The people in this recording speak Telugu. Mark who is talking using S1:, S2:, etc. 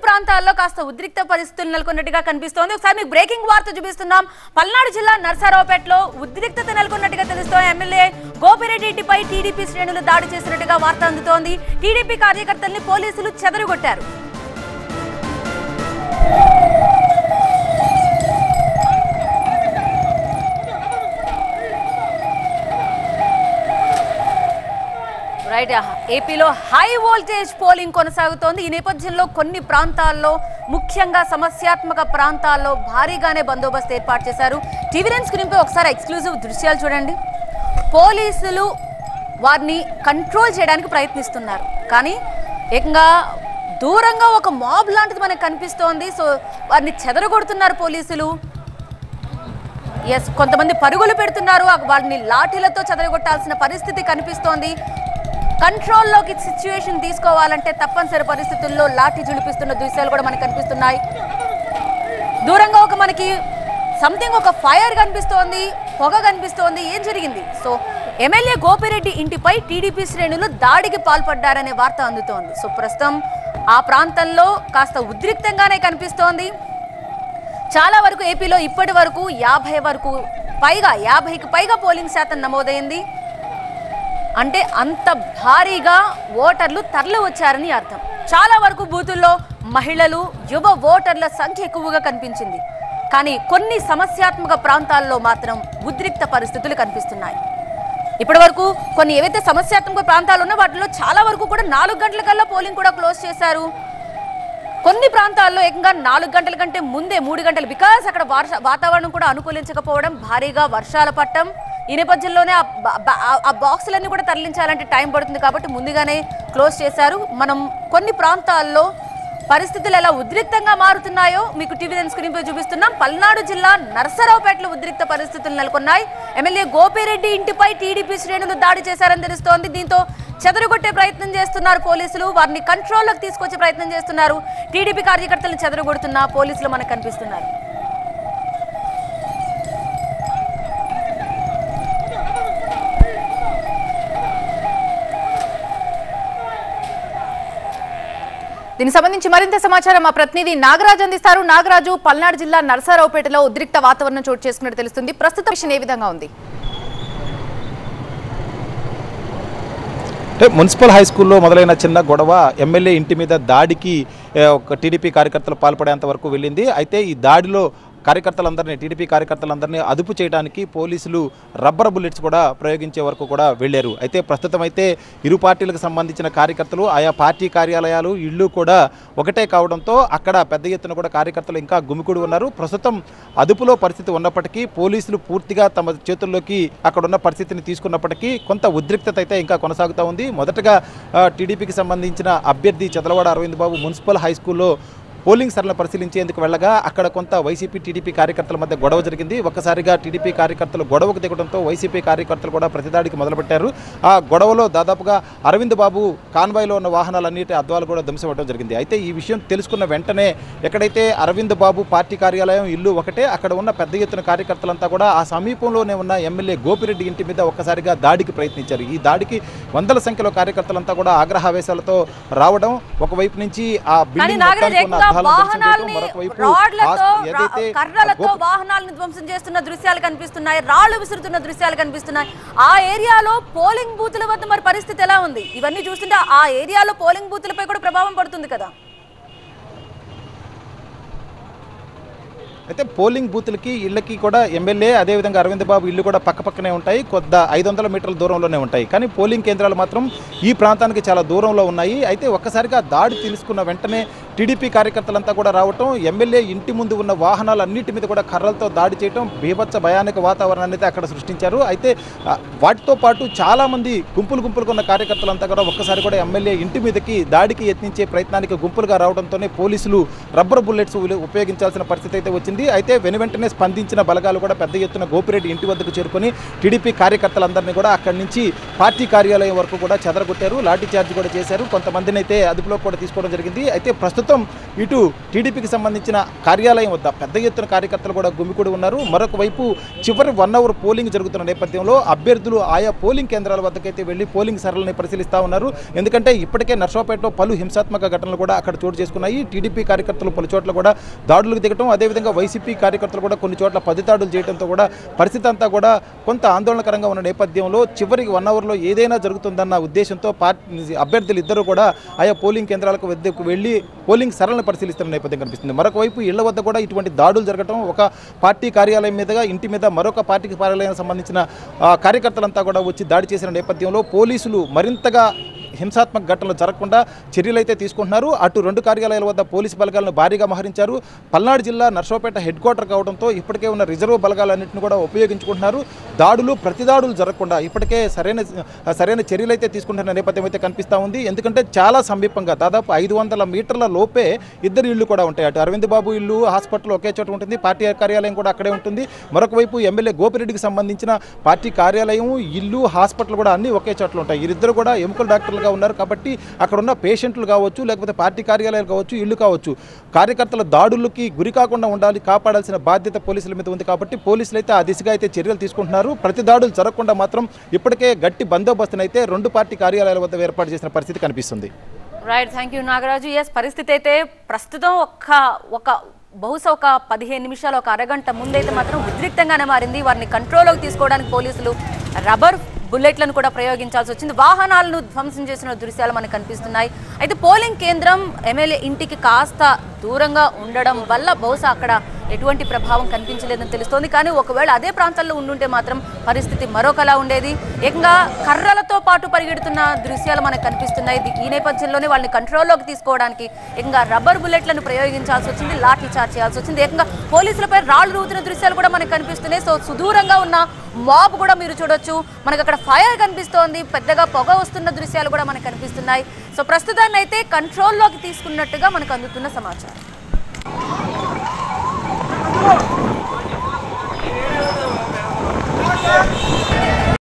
S1: ప్రాంతాల్లో కాస్త ఉద్రిక్త పరిస్థితులు నెలకొన్నట్టుగా కనిపిస్తోంది. ఒకసారి మీకు బ్రేకింగ్ వార్త చూపిస్తున్నాం. పల్నాడు జిల్లా నర్సరావుపేటలో ఉద్రిక్తత నెలకొన్నట్టుగా తెలుస్తోంది. ఎమ్మెల్యే గోపిరెడ్డిపై టీడీపీ శ్రేణులు దాడి చేసినట్టుగా వార్త అందుతోంది. టీడీపీ కార్యకర్తల్ని పోలీసులు చెదరగొట్టారు. రైట్, ఏపీలో హై వోల్టేజ్ పోలింగ్ కొనసాగుతోంది. ఈ నేపథ్యంలో కొన్ని ప్రాంతాల్లో, ముఖ్యంగా సమస్యాత్మక ప్రాంతాల్లో భారీగానే బందోబస్తు ఏర్పాటు చేశారు. టీవీ9 స్క్రీన్పై ఒకసారి ఎక్స్క్లూజివ్ దృశ్యాలు చూడండి. పోలీసులు వారిని కంట్రోల్ చేయడానికి ప్రయత్నిస్తున్నారు, కానీ ఏకంగా దూరంగా ఒక మాబ్ లాంటిది మనకు కనిపిస్తోంది. సో వారిని చెదరగొడుతున్నారు పోలీసులు. కొంతమంది పరుగులు పెడుతున్నారు, వారిని లాఠీలతో చెదరగొట్టాల్సిన పరిస్థితి కనిపిస్తోంది. కంట్రోల్లోకి సిచ్యువేషన్ తీసుకోవాలంటే తప్పనిసరి పరిస్థితుల్లో లాఠీ జులిపిస్తున్న దృశ్యాలు కూడా మనకు కనిపిస్తున్నాయి. దూరంగా మనకి ఒక ఫైర్ కనిపిస్తోంది, పొగ కనిపిస్తోంది. ఏం జరిగింది? సో ఎమ్మెల్యే గోపిరెడ్డి ఇంటిపై టీడీపీ శ్రేణులు దాడికి పాల్పడ్డారనే వార్త అందుతోంది. సో ప్రస్తుతం ఆ ప్రాంతంలో కాస్త ఉద్రిక్తంగానే కనిపిస్తోంది. చాలా వరకు ఏపీలో ఇప్పటి వరకు 50కి పైగా పోలింగ్ శాతం నమోదైంది. అంటే అంత భారీగా ఓటర్లు తరలి వచ్చారని అర్థం. చాలా వరకు బూతుల్లో మహిళలు, యువ ఓటర్ల సంఖ్య ఎక్కువగా కనిపించింది. కానీ కొన్ని సమస్యాత్మక ప్రాంతాల్లో మాత్రం ఉద్రిక్త పరిస్థితులు కనిపిస్తున్నాయి. ఇప్పటి వరకు కొన్ని ఏవైతే సమస్యాత్మక ప్రాంతాలు ఉన్నా వాటిలో చాలా వరకు కూడా 4 గంటల కల్లా పోలింగ్ కూడా క్లోజ్ చేశారు. కొన్ని ప్రాంతాల్లో ఏకంగా 4 గంటల కంటే ముందే 3 గంటలు, బికాస్ అక్కడ వాతావరణం కూడా అనుకూలించకపోవడం, భారీగా వర్షాలు పట్టడం. ఈ నేపథ్యంలోనే ఆ బాక్సులన్నీ కూడా తరలించాలంటే టైం పడుతుంది కాబట్టి ముందుగానే క్లోజ్ చేశారు. మనం కొన్ని ప్రాంతాల్లో పరిస్థితులు ఎలా ఉద్రిక్తంగా మారుతున్నాయో మీకు టీవీ9 స్క్రీన్పై చూపిస్తున్నాం. పల్నాడు జిల్లా నర్సరావుపేటలో ఉద్రిక్త పరిస్థితులు నెలకొన్నాయి. ఎమ్మెల్యే గోపిరెడ్డి ఇంటిపై టీడీపీ శ్రేణులు దాడి చేశారని తెలుస్తోంది. దీంతో చెదరగొట్టే ప్రయత్నం చేస్తున్నారు పోలీసులు, వారిని కంట్రోల్లోకి తీసుకొచ్చే ప్రయత్నం చేస్తున్నారు. టీడీపీ కార్యకర్తలను చెదరగొడుతున్న పోలీసులు మనకు కనిపిస్తున్నారు. దీనికి సంబంధించి మరింత సమాచారం మా ప్రతినిధి నాగరాజు అందిస్తారు. నాగరాజు, పల్నాడు జిల్లా నర్సరావుపేటలో ఉద్రిక్త వాతావరణం చోటు చేసుకున్నట్టు తెలుస్తుంది. ప్రస్తుత విషయం ఏ విధంగా ఉంది?
S2: మున్సిపల్ హై స్కూల్లో మొదలైన చిన్న గొడవ ఎమ్మెల్యే ఇంటి మీద దాడికి ఒక టీడీపీ కార్యకర్తలు పాల్పడేంత వరకు వెళ్ళింది. అయితే ఈ దాడిలో టీడీపీ కార్యకర్తలందరినీ అదుపు చేయడానికి పోలీసులు రబ్బర్ బుల్లెట్స్ కూడా ప్రయోగించే వరకు కూడా వెళ్ళారు. అయితే ప్రస్తుతం అయితే ఇరు పార్టీలకు సంబంధించిన కార్యకర్తలు, ఆయా పార్టీ కార్యాలయాలు, ఇళ్ళు కూడా ఒకటే కావడంతో అక్కడ పెద్ద ఎత్తున కూడా కార్యకర్తలు ఇంకా గుమికూడి ఉన్నారు. ప్రస్తుతం అదుపులో పరిస్థితి ఉన్నప్పటికీ పోలీసులు పూర్తిగా తమ చేతుల్లోకి అక్కడున్న పరిస్థితిని తీసుకున్నప్పటికీ కొంత ఉద్రిక్తత అయితే ఇంకా కొనసాగుతూ ఉంది. మొదటగా టీడీపీకి సంబంధించిన అభ్యర్థి చదలవాడ అరవింద్ బాబు మున్సిపల్ హై స్కూల్లో పోలింగ్ సరళ పరిశీలించేందుకు వెళ్ళగా అక్కడ కొంత వైసీపీ టీడీపీ కార్యకర్తల మధ్య గొడవ జరిగింది. ఒక్కసారిగా టీడీపీ కార్యకర్తలు గొడవకు దిగడంతో వైసీపీ కార్యకర్తలు కూడా ప్రతిదాడికి మొదలుపెట్టారు. ఆ గొడవలో దాదాపుగా అరవింద్ బాబు కాన్వాయ్లో ఉన్న వాహనాలన్నిటి అద్దాలు కూడా ధ్వంసపడడం జరిగింది. అయితే ఈ విషయం తెలుసుకున్న వెంటనే ఎక్కడైతే అరవింద్ బాబు పార్టీ కార్యాలయం, ఇల్లు ఒకటే, అక్కడ ఉన్న పెద్ద ఎత్తున కార్యకర్తలంతా కూడా ఆ సమీపంలోనే ఉన్న ఎమ్మెల్యే గోపిరెడ్డి ఇంటి మీద ఒక్కసారిగా దాడికి ప్రయత్నించారు. ఈ దాడికి వందల సంఖ్యలో కార్యకర్తలంతా కూడా ఆగ్రహావేశాలతో రావడం, ఒకవైపు నుంచి ఆ బిల్డింగ్
S1: వాహనాలను ధ్వంసం చేస్తున్న దృశ్యాలు కనిపిస్తున్నాయి, రాళ్లు విసురుతున్న దృశ్యాలు కనిపిస్తున్నాయి. ఆ ఏరియాలో పోలింగ్ బూతుల వద్ద మరి పరిస్థితి ఎలా ఉంది? ఇవన్నీ చూస్తుంటే ఆ ఏరియాలో పోలింగ్ బూతులపై కూడా ప్రభావం పడుతుంది కదా.
S2: అయితే పోలింగ్ బూత్లకి, ఇళ్ళకి కూడా ఎమ్మెల్యే అదేవిధంగా అరవింద్ బాబు ఇల్లు కూడా పక్కపక్కనే ఉంటాయి, 500 మీటర్ల దూరంలోనే ఉంటాయి. కానీ పోలింగ్ కేంద్రాలు మాత్రం ఈ ప్రాంతానికి చాలా దూరంలో ఉన్నాయి. అయితే ఒక్కసారిగా దాడి తెలుసుకున్న వెంటనే టీడీపీ కార్యకర్తలంతా కూడా రావటం, ఎమ్మెల్యే ఇంటి ముందు ఉన్న వాహనాలన్నిటి మీద కూడా కర్రలతో దాడి చేయటం, బీభత్స భయానక వాతావరణాన్ని అయితే అక్కడ సృష్టించారు. అయితే వాటితో పాటు చాలామంది గుంపులుగా ఉన్న కార్యకర్తలంతా కూడా ఒక్కసారి కూడా ఎమ్మెల్యే ఇంటి మీదకి దాడికి యత్నించే ప్రయత్నానికి గుంపులుగా రావడంతోనే పోలీసులు రబ్బర్ బుల్లెట్స్ ఉపయోగించాల్సిన పరిస్థితి అయితే వచ్చింది. అయితే వెనువెంటనే స్పందించిన బలగాలు కూడా పెద్ద ఎత్తున గోపిరెడ్డి ఇంటి వద్దకు చేరుకొని టీడీపీ కార్యకర్తలందరినీ కూడా అక్కడి నుంచి పార్టీ కార్యాలయం వరకు కూడా చెదరగొట్టారు, లాఠీ చార్జ్ కూడా చేశారు. కొంతమందిని అయితే అదుపులో కూడా తీసుకోవడం జరిగింది. అయితే ప్రస్తుతం ప్రస్తుతం ఇటు టీడీపీకి సంబంధించిన కార్యాలయం వద్ద పెద్ద ఎత్తున కార్యకర్తలు కూడా గుమికూడి ఉన్నారు. మరొక వైపు చివరి 1 అవర్ పోలింగ్ జరుగుతున్న నేపథ్యంలో అభ్యర్థులు ఆయా పోలింగ్ కేంద్రాల వద్దకైతే వెళ్లి పోలింగ్ సరళిని పరిశీలిస్తూ ఉన్నారు. ఎందుకంటే ఇప్పటికే నర్సాపేటలో పలు హింసాత్మక ఘటనలు కూడా అక్కడ చోటు చేసుకున్నాయి. టీడీపీ కార్యకర్తలు పలు చోట్ల కూడా దాడులకు దిగటం, అదేవిధంగా వైసీపీ కార్యకర్తలు కూడా కొన్ని చోట్ల 10 దాడులు చేయడంతో కూడా పరిస్థితి అంతా కూడా కొంత ఆందోళనకరంగా ఉన్న నేపథ్యంలో చివరికి 1 అవర్లో ఏదైనా జరుగుతుందన్న ఉద్దేశంతో అభ్యర్థులు ఇద్దరు కూడా ఆయా పోలింగ్ కేంద్రాలకు వద్దకు వెళ్లి పోలింగ్ సరళిని పరిశీలిస్తున్న నేపథ్యం కనిపిస్తుంది. మరొక వైపు ఇళ్ల వద్ద కూడా ఇటువంటి దాడులు జరగడం, ఒక పార్టీ కార్యాలయం మీదుగా ఇంటి మీద మరొక పార్టీ కార్యాలయానికి సంబంధించిన కార్యకర్తలంతా కూడా వచ్చి దాడి చేసిన నేపథ్యంలో పోలీసులు మరింతగా హింసాత్మక ఘటనలు జరగకుండా చర్యలు అయితే తీసుకుంటున్నారు. అటు 2 కార్యాలయాల వద్ద పోలీసు బలగాలను భారీగా మోహరించారు. పల్నాడు జిల్లా నర్సాపేట హెడ్ క్వార్టర్ కావడంతో ఇప్పటికే ఉన్న రిజర్వ్ బలగాలన్నింటినీ కూడా ఉపయోగించుకుంటున్నారు. ప్రతిదాడులు జరగకుండా ఇప్పటికే సరైన చర్యలు అయితే తీసుకుంటున్న నేపథ్యం అయితే కనిపిస్తూ ఉంది. ఎందుకంటే చాలా సమీపంగా దాదాపు 500 మీటర్ల లోపే ఇద్దరు ఇళ్ళు కూడా ఉంటాయి. అటు అరవింద్ బాబు ఇల్లు, హాస్పిటల్ ఒకే చోట ఉంటుంది, పార్టీ కార్యాలయం కూడా అక్కడే ఉంటుంది. మరొక వైపు ఎమ్మెల్యే గోపిరెడ్డికి సంబంధించిన పార్టీ కార్యాలయం, ఇల్లు, హాస్పిటల్ కూడా అన్నీ ఒకే చోట్ల ఉంటాయి. వీరిద్దరు కూడా ఎముకల డాక్టర్లుగా ఉన్నారు కాబట్టి అక్కడ ఉన్న పేషెంట్లు కావచ్చు, లేకపోతే పార్టీ కార్యాలయాలు కావచ్చు, ఇల్లు కావచ్చు, కార్యకర్తల దాడులకి గురి కాకుండా ఉండాలి, కాపాడాల్సిన బాధ్యత పోలీసుల మీద ఉంది. కాబట్టి పోలీసులు అయితే ఆ దిశగా అయితే చర్యలు తీసుకుంటున్నారు. ప్రతి దాడులు జరగకుండా మాత్రం ఇప్పటికే గట్టి బందోబస్తును అయితే 2 పార్టీ కార్యాలయాల వద్ద ఏర్పాటు చేసిన పరిస్థితి కనిపిస్తుంది.
S1: Right, thank you Nagaraju. Yes, పరిస్థితి అయితే ప్రస్తుతం బహుశా ఒక 15 నిమిషాలు, ఒక అరగంట ముందైతే మాత్రం ఉద్రిక్తంగానే మారింది. వారిని కంట్రోల్లోకి తీసుకోవడానికి పోలీసులు రబ్బర్ బుల్లెట్లను కూడా ప్రయోగించాల్సి వచ్చింది. వాహనాలను ధ్వంసం చేసిన దృశ్యాలు మనకు కనిపిస్తున్నాయి. అయితే పోలింగ్ కేంద్రం ఎమ్మెల్యే ఇంటికి కాస్త దూరంగా ఉండడం వల్ల బహుశా అక్కడ ఎటువంటి ప్రభావం కనిపించలేదని తెలుస్తోంది. కానీ ఒకవేళ అదే ప్రాంతాల్లో ఉండుంటే మాత్రం పరిస్థితి మరొకలా ఉండేది. ఏకంగా కర్రలతో పాటు పరిగెడుతున్న దృశ్యాలు మనకు కనిపిస్తున్నాయి. ఈ నేపథ్యంలోనే వాళ్ళని కంట్రోల్లోకి తీసుకోవడానికి ఏకంగా రబ్బర్ బుల్లెట్లను ప్రయోగించాల్సి వచ్చింది, లాఠీ చార్జ్ చేయాల్సి వచ్చింది. ఏకంగా పోలీసులపై రాళ్లు రూతున్న దృశ్యాలు కూడా మనకు కనిపిస్తున్నాయి. సో సుదూరంగా ఉన్న మాబ్ కూడా మీరు చూడొచ్చు. మనకు అక్కడ ఫైర్ కనిపిస్తోంది, పెద్దగా పొగ వస్తున్న దృశ్యాలు కూడా మనకు కనిపిస్తున్నాయి. సో ప్రస్తుతాన్ని అయితే కంట్రోల్లోకి తీసుకున్నట్టుగా మనకు అందుతున్న సమాచారం.